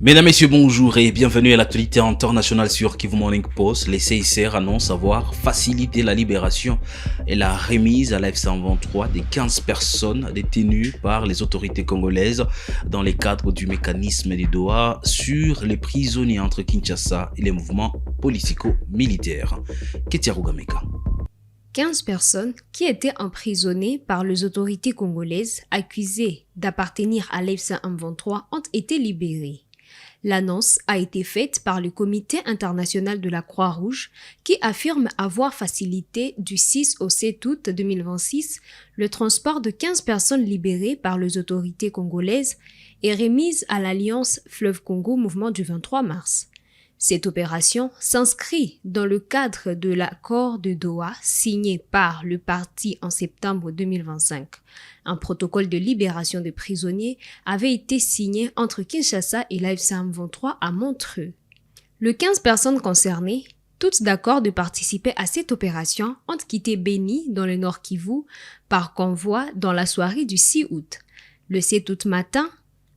Mesdames, Messieurs, bonjour et bienvenue à l'actualité internationale sur Kivu Morning Post. Les CICR annoncent avoir facilité la libération et la remise à l'F-123 des 15 personnes détenues par les autorités congolaises dans le cadre du mécanisme de Doha sur les prisonniers entre Kinshasa et les mouvements politico-militaires. Ketia Rugameka. 15 personnes qui étaient emprisonnées par les autorités congolaises accusées d'appartenir à l'F-123 ont été libérées. L'annonce a été faite par le Comité international de la Croix-Rouge qui affirme avoir facilité du 6 au 7 août 2026 le transport de 15 personnes libérées par les autorités congolaises et remises à l'Alliance Fleuve Congo Mouvement du 23 mars. Cette opération s'inscrit dans le cadre de l'accord de Doha signé par le parti en septembre 2025. Un protocole de libération des prisonniers avait été signé entre Kinshasa et l'F-123 à Montreux. Les 15 personnes concernées, toutes d'accord de participer à cette opération, ont quitté Beni dans le Nord Kivu par convoi dans la soirée du 6 août. Le 7 août matin,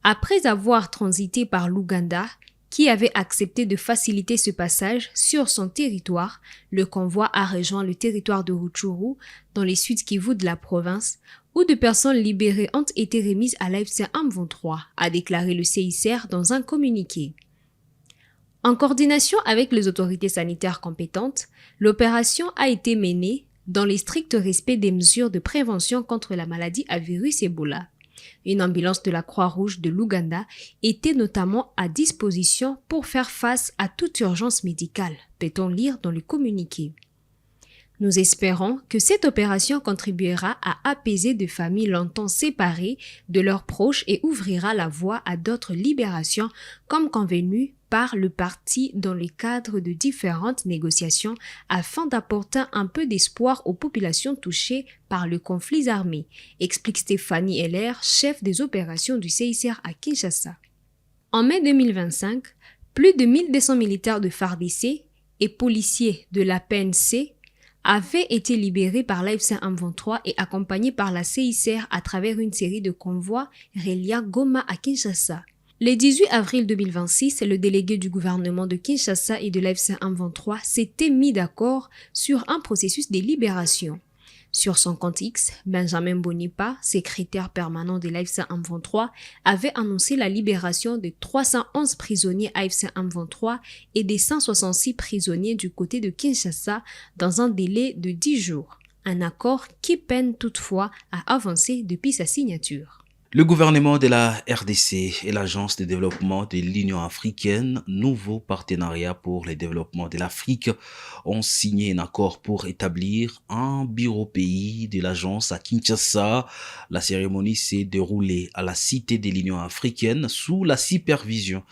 après avoir transité par l'Ouganda, qui avait accepté de faciliter ce passage sur son territoire, le convoi a rejoint le territoire de Rutshuru, dans les Sud Kivu de la province, où deux personnes libérées ont été remises à l'AFC-M23, a déclaré le CICR dans un communiqué. En coordination avec les autorités sanitaires compétentes, l'opération a été menée dans le strict respect des mesures de prévention contre la maladie à virus Ebola. Une ambulance de la Croix-Rouge de l'Ouganda était notamment à disposition pour faire face à toute urgence médicale, peut-on lire dans le communiqué. Nous espérons que cette opération contribuera à apaiser des familles longtemps séparées de leurs proches et ouvrira la voie à d'autres libérations comme convenu par le parti dans le cadre de différentes négociations afin d'apporter un peu d'espoir aux populations touchées par le conflit armé, explique Stéphanie Heller, chef des opérations du CICR à Kinshasa. En mai 2025, plus de 1200 militaires de FARDC et policiers de la PNC avaient été libérés par l'AFC-M23 et accompagnés par la CICR à travers une série de convois reliant Goma à Kinshasa. Le 18 avril 2026, le délégué du gouvernement de Kinshasa et de l'AFC-M23 s'était mis d'accord sur un processus de libération. Sur son compte X, Benjamin Bonipa, secrétaire permanent de l'AFC-M23, avait annoncé la libération de 311 prisonniers AFC-M23 et des 166 prisonniers du côté de Kinshasa dans un délai de 10 jours. Un accord qui peine toutefois à avancer depuis sa signature. Le gouvernement de la RDC et l'Agence de développement de l'Union africaine, nouveau partenariat pour le développement de l'Afrique, ont signé un accord pour établir un bureau pays de l'agence à Kinshasa. La cérémonie s'est déroulée à la Cité de l'Union africaine sous la supervision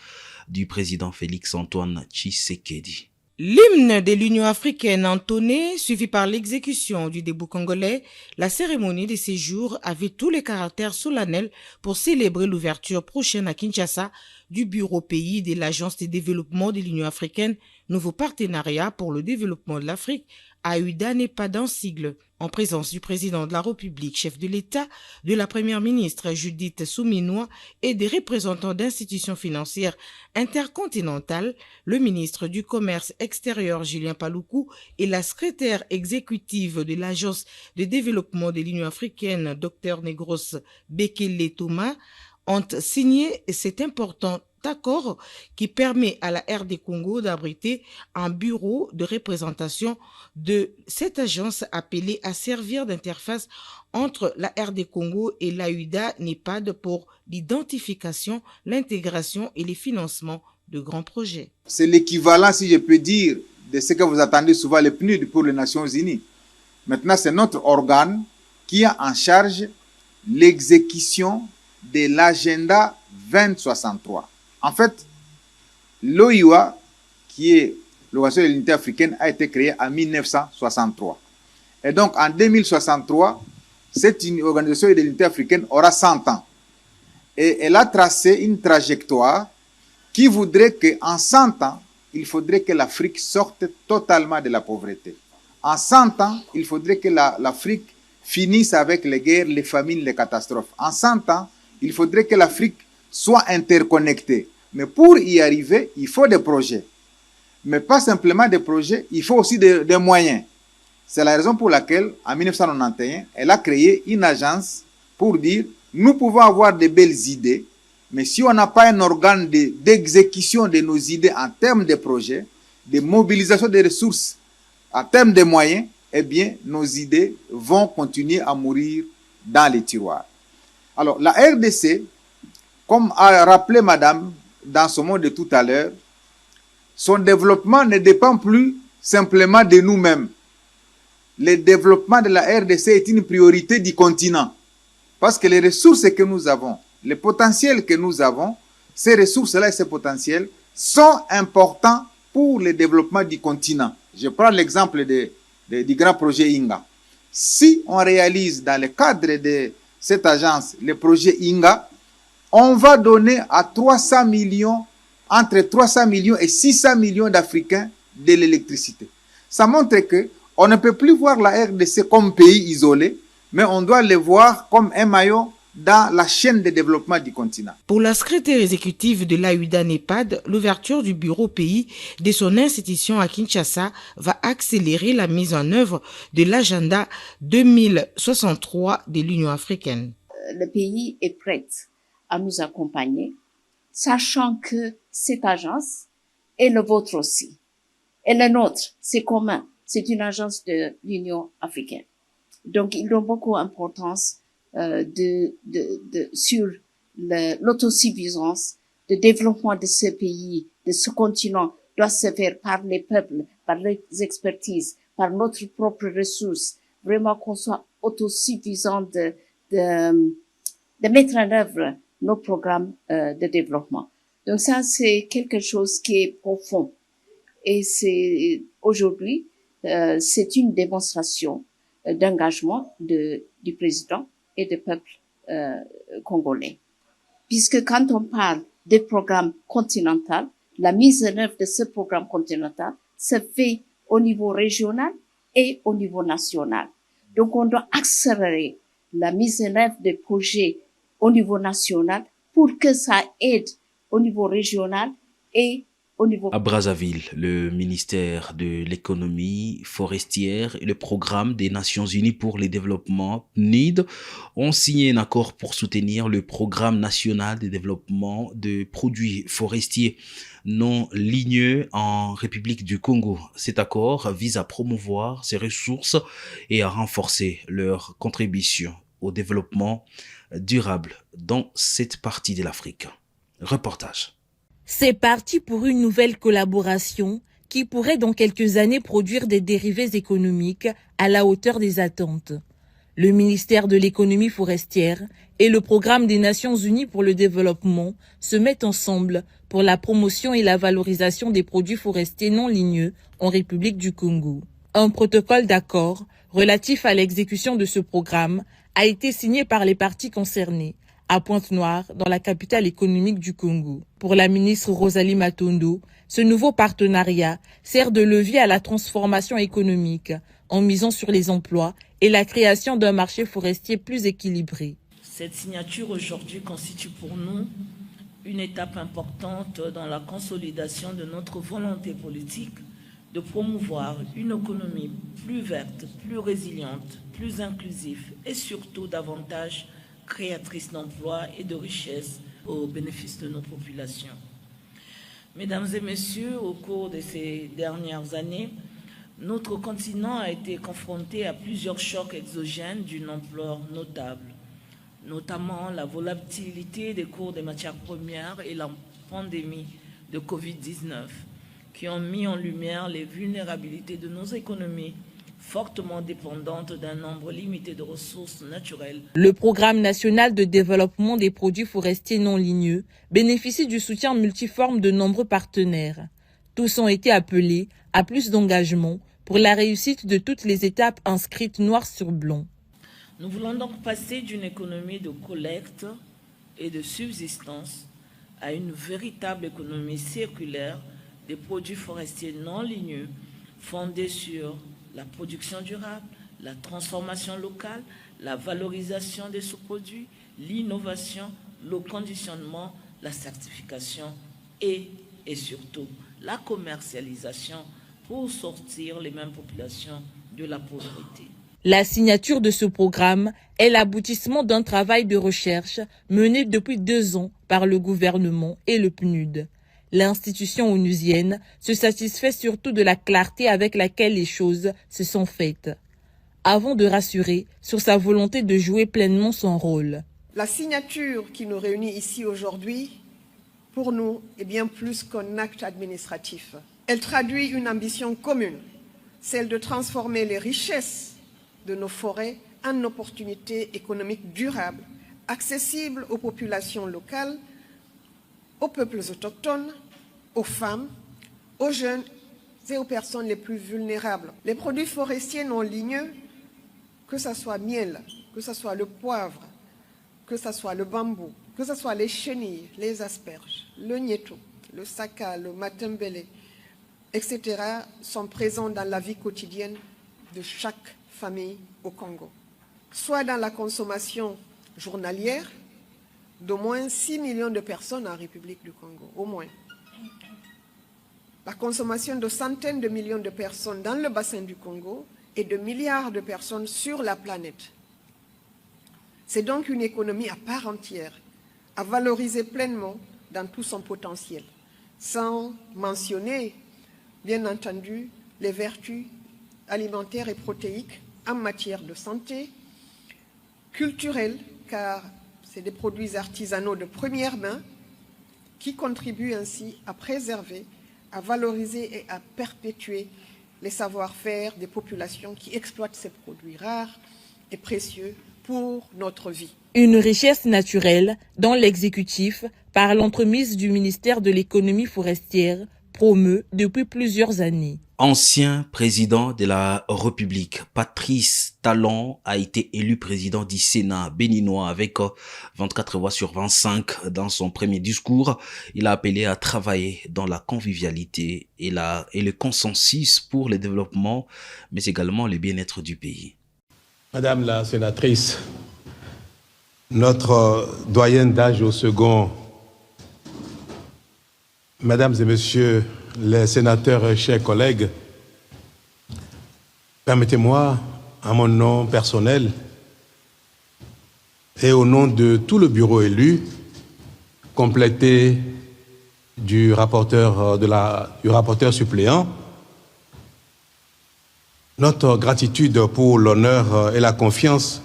du président Félix-Antoine Tshisekedi. L'hymne de l'Union africaine entonné, suivi par l'exécution du debout congolais, la cérémonie de séjour avait tous les caractères solennels pour célébrer l'ouverture prochaine à Kinshasa du bureau pays de l'Agence de développement de l'Union africaine, nouveau partenariat pour le développement de l'Afrique, AUDA-NEPAD en sigle, en présence du président de la République, chef de l'État, de la première ministre Judith Suminwa et des représentants d'institutions financières intercontinentales, le ministre du Commerce extérieur Julien Paluku et la secrétaire exécutive de l'Agence de développement de l'Union africaine, Dr Negros Bekele Thomas, ont signé cet important accord qui permet à la RD Congo d'abriter un bureau de représentation de cette agence appelée à servir d'interface entre la RD Congo et l'AUDA-NEPAD pour l'identification, l'intégration et les financements de grands projets. C'est l'équivalent, si je peux dire, de ce que vous attendez souvent le PNUD pour les Nations Unies. Maintenant, c'est notre organe qui a en charge l'exécution de l'agenda 2063. En fait, l'OIA, qui est l'Organisation de l'Unité africaine, a été créée en 1963. Et donc, en 2063, cette Organisation de l'Unité africaine aura 100 ans. Et elle a tracé une trajectoire qui voudrait qu'en 100 ans, il faudrait que l'Afrique sorte totalement de la pauvreté. En 100 ans, il faudrait que l'Afrique finisse avec les guerres, les famines, les catastrophes. En 100 ans, il faudrait que l'Afrique soit interconnectée. Mais pour y arriver, il faut des projets. Mais pas simplement des projets, il faut aussi des moyens. C'est la raison pour laquelle, en 1991, elle a créé une agence pour dire, nous pouvons avoir de belles idées, mais si on n'a pas un organe d'exécution de nos idées en termes de projets, de mobilisation des ressources, en termes de moyens, eh bien, nos idées vont continuer à mourir dans les tiroirs. Alors, la RDC, comme a rappelé madame dans son mot de tout à l'heure, son développement ne dépend plus simplement de nous-mêmes. Le développement de la RDC est une priorité du continent. Parce que les ressources que nous avons, les potentiels que nous avons, ces ressources-là et ces potentiels sont importants pour le développement du continent. Je prends l'exemple du grand projet INGA. Si on réalise dans le cadre de cette agence le projet INGA, on va donner à 300 millions, entre 300 millions et 600 millions d'Africains de l'électricité. Ça montre que on ne peut plus voir la RDC comme pays isolé, mais on doit le voir comme un maillon dans la chaîne de développement du continent. Pour la secrétaire exécutive de l'AUDA-NEPAD, l'ouverture du bureau pays de son institution à Kinshasa va accélérer la mise en œuvre de l'agenda 2063 de l'Union africaine. Le pays est prêt à nous accompagner, sachant que cette agence est le vôtre aussi. Et le nôtre, c'est commun. C'est une agence de l'Union africaine. Donc, ils ont beaucoup d'importance sur l'autosuffisance, le développement de ce pays, de ce continent, doit se faire par les peuples, par les expertises, par notre propre ressource. Vraiment qu'on soit autosuffisant de mettre en œuvre nos programmes de développement. Donc ça, c'est quelque chose qui est profond. Et c'est aujourd'hui, c'est une démonstration d'engagement du président et du peuple congolais. Puisque quand on parle des programmes continentaux, la mise en œuvre de ce programme continental se fait au niveau régional et au niveau national. Donc on doit accélérer la mise en œuvre des projets au niveau national pour que ça aide au niveau régional et au niveau... À Brazzaville, le ministère de l'économie forestière et le programme des Nations Unies pour le développement, PNID, ont signé un accord pour soutenir le programme national de développement de produits forestiers non ligneux en République du Congo. Cet accord vise à promouvoir ces ressources et à renforcer leur contribution au développement durable dans cette partie de l'Afrique. Reportage. C'est parti pour une nouvelle collaboration qui pourrait dans quelques années produire des dérivés économiques à la hauteur des attentes. Le ministère de l'économie forestière et le programme des Nations Unies pour le développement se mettent ensemble pour la promotion et la valorisation des produits forestiers non ligneux en République du Congo. Un protocole d'accord relatif à l'exécution de ce programme a été signé par les parties concernées à Pointe-Noire, dans la capitale économique du Congo. Pour la ministre Rosalie Matondo, ce nouveau partenariat sert de levier à la transformation économique en misant sur les emplois et la création d'un marché forestier plus équilibré. Cette signature aujourd'hui constitue pour nous une étape importante dans la consolidation de notre volonté politique de promouvoir une économie plus verte, plus résiliente, plus inclusive et surtout davantage créatrice d'emplois et de richesses au bénéfice de nos populations. Mesdames et messieurs, au cours de ces dernières années, notre continent a été confronté à plusieurs chocs exogènes d'une ampleur notable, notamment la volatilité des cours des matières premières et la pandémie de Covid-19, qui ont mis en lumière les vulnérabilités de nos économies, fortement dépendante d'un nombre limité de ressources naturelles. Le programme national de développement des produits forestiers non ligneux bénéficie du soutien multiforme de nombreux partenaires. Tous ont été appelés à plus d'engagement pour la réussite de toutes les étapes inscrites noir sur blanc. Nous voulons donc passer d'une économie de collecte et de subsistance à une véritable économie circulaire des produits forestiers non ligneux fondée sur la production durable, la transformation locale, la valorisation des sous-produits, l'innovation, le conditionnement, la certification et surtout la commercialisation pour sortir les mêmes populations de la pauvreté. La signature de ce programme est l'aboutissement d'un travail de recherche mené depuis 2 ans par le gouvernement et le PNUD. L'institution onusienne se satisfait surtout de la clarté avec laquelle les choses se sont faites, avant de rassurer sur sa volonté de jouer pleinement son rôle. La signature qui nous réunit ici aujourd'hui, pour nous, est bien plus qu'un acte administratif. Elle traduit une ambition commune, celle de transformer les richesses de nos forêts en opportunités économiques durables, accessibles aux populations locales, aux peuples autochtones, aux femmes, aux jeunes et aux personnes les plus vulnérables. Les produits forestiers non ligneux, que ce soit miel, que ce soit le poivre, que ce soit le bambou, que ce soit les chenilles, les asperges, le gneto, le saka, le matembele, etc., sont présents dans la vie quotidienne de chaque famille au Congo. Soit dans la consommation journalière d'au moins 6 millions de personnes en République du Congo, au moins. La consommation de centaines de millions de personnes dans le bassin du Congo et de milliards de personnes sur la planète. C'est donc une économie à part entière, à valoriser pleinement dans tout son potentiel, sans mentionner, bien entendu, les vertus alimentaires et protéiques en matière de santé, culturelle, car c'est des produits artisanaux de première main qui contribuent ainsi à préserver, à valoriser et à perpétuer les savoir-faire des populations qui exploitent ces produits rares et précieux pour notre vie. Une richesse naturelle dont l'exécutif, par l'entremise du ministère de l'économie forestière, promeut depuis plusieurs années. Ancien président de la République, Patrice Talon a été élu président du Sénat béninois avec 24 voix sur 25. Dans son premier discours, il a appelé à travailler dans la convivialité et le consensus pour le développement, mais également le bien-être du pays. Madame la sénatrice, notre doyenne d'âge au second, Mesdames et Messieurs les sénateurs, chers collègues, permettez-moi, à mon nom personnel et au nom de tout le bureau élu, complété du rapporteur suppléant, notre gratitude pour l'honneur et la confiance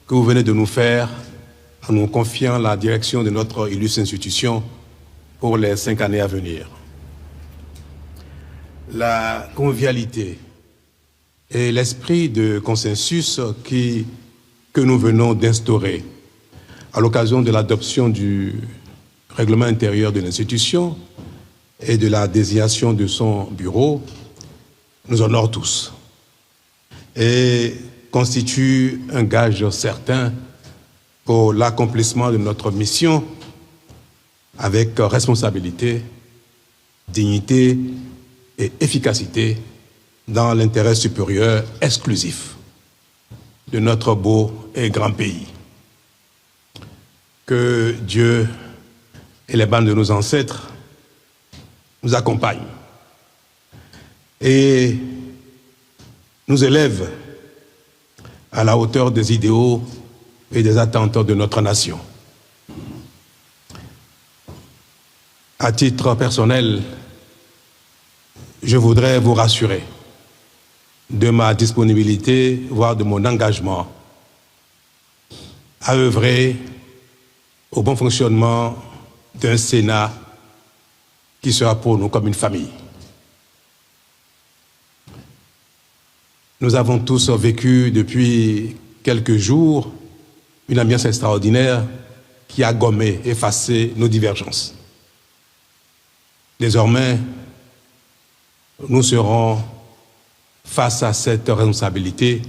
que vous venez de nous faire en nous confiant la direction de notre illustre institution pour les 5 années à venir. La convivialité et l'esprit de consensus que nous venons d'instaurer à l'occasion de l'adoption du règlement intérieur de l'institution et de la désignation de son bureau nous honore tous et constitue un gage certain pour l'accomplissement de notre mission avec responsabilité, dignité et efficacité dans l'intérêt supérieur exclusif de notre beau et grand pays. Que Dieu et les bandes de nos ancêtres nous accompagnent et nous élèvent à la hauteur des idéaux et des attentes de notre nation. À titre personnel, je voudrais vous rassurer de ma disponibilité, voire de mon engagement à œuvrer au bon fonctionnement d'un Sénat qui sera pour nous comme une famille. Nous avons tous vécu depuis quelques jours une ambiance extraordinaire qui a gommé, effacé nos divergences. Désormais, nous serons face à cette responsabilité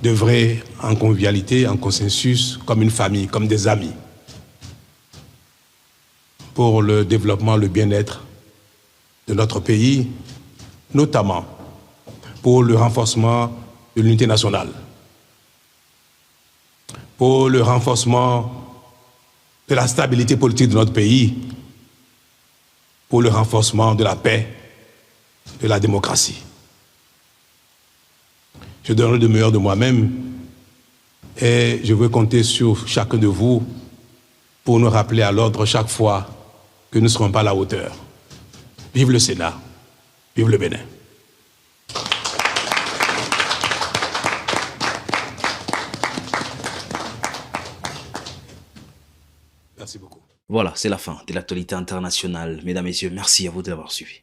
d'œuvrer en convivialité, en consensus, comme une famille, comme des amis, pour le développement, le bien-être de notre pays, notamment pour le renforcement de l'unité nationale, pour le renforcement de la stabilité politique de notre pays pour le renforcement de la paix, de la démocratie. Je donnerai le meilleur de moi-même et je veux compter sur chacun de vous pour nous rappeler à l'ordre chaque fois que nous ne serons pas à la hauteur. Vive le Sénat, vive le Bénin. Merci beaucoup. Voilà, c'est la fin de l'actualité internationale. Mesdames, Messieurs, merci à vous de l'avoir suivi.